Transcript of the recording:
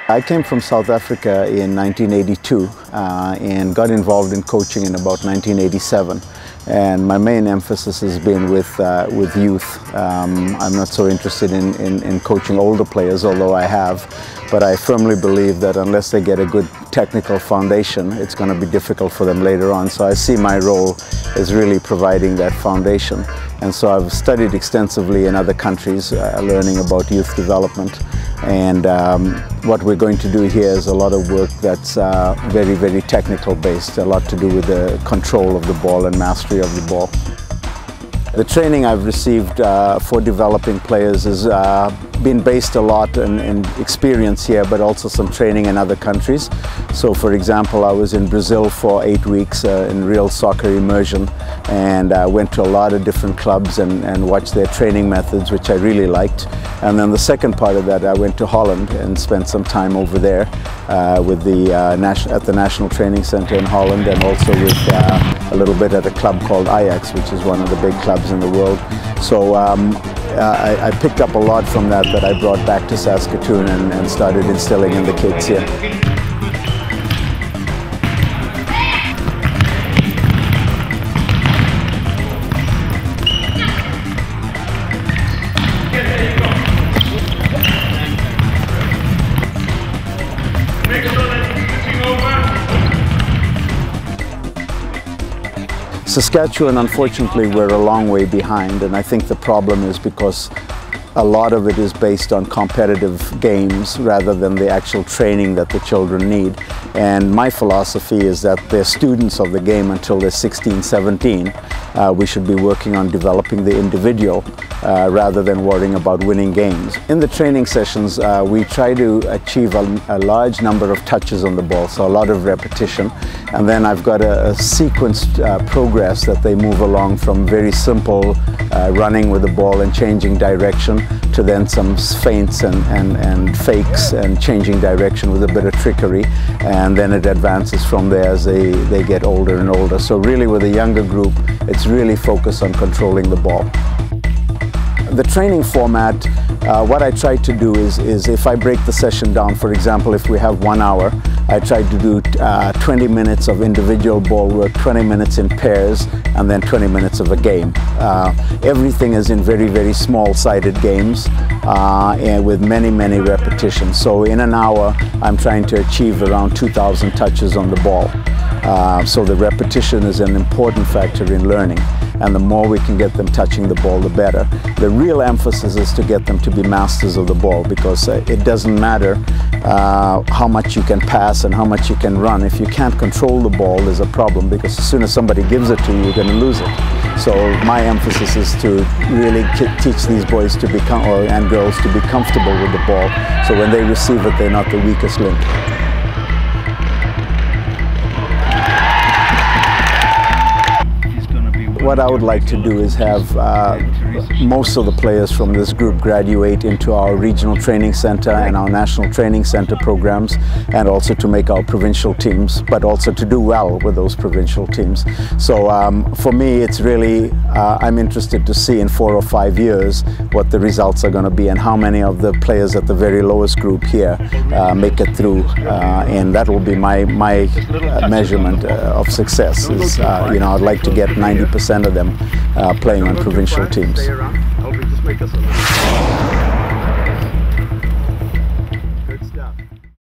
I came from South Africa in 1982 and got involved in coaching in about 1987. And my main emphasis has been with youth. I'm not so interested in coaching older players, although I have. But I firmly believe that unless they get a good technical foundation, it's going to be difficult for them later on. So I see my role as really providing that foundation. And so I've studied extensively in other countries, learning about youth development. And what we're going to do here is a lot of work that's very, very technical based, a lot to do with the control of the ball and mastery of the ball. The training I've received for developing players has been based a lot in experience here, but also some training in other countries. So for example, I was in Brazil for 8 weeks in real soccer immersion, and went to a lot of different clubs and watched their training methods, which I really liked. And then the second part of that, I went to Holland and spent some time over there with at the National Training Center in Holland, and also with a little bit at a club called Ajax, which is one of the big clubs in the world. So I picked up a lot from that I brought back to Saskatoon and started instilling in the kids here. Saskatchewan, unfortunately, we're a long way behind, and I think the problem is because a lot of it is based on competitive games rather than the actual training that the children need. And my philosophy is that they're students of the game until they're 16, 17. We should be working on developing the individual rather than worrying about winning games. In the training sessions, we try to achieve a large number of touches on the ball, so a lot of repetition. And then I've got a sequenced progress that they move along from very simple running with the ball and changing direction to then some feints and fakes and changing direction with a bit of trickery. And then it advances from there as they get older and older. So really with a younger group, it's really focused on controlling the ball. The training format, what I try to do is if I break the session down, for example, if we have 1 hour, I try to do 20 minutes of individual ball work, 20 minutes in pairs, and then 20 minutes of a game. Everything is in very, very small-sided games and with many, many repetitions. So in an hour, I'm trying to achieve around 2,000 touches on the ball. So the repetition is an important factor in learning. And the more we can get them touching the ball, the better. The real emphasis is to get them to be masters of the ball, because it doesn't matter how much you can pass and how much you can run. If you can't control the ball, there's a problem, because as soon as somebody gives it to you, you're going to lose it. So my emphasis is to really teach these boys to become, and girls to be comfortable with the ball, so when they receive it, they're not the weakest link. What I would like to do is have most of the players from this group graduate into our regional training center and our national training center programs, and also to make our provincial teams, but also to do well with those provincial teams. So for me, it's really, I'm interested to see in 4 or 5 years what the results are going to be and how many of the players at the very lowest group here make it through, and that will be my measurement of success. Is, you know, I'd like to get 90% of them playing on provincial teams.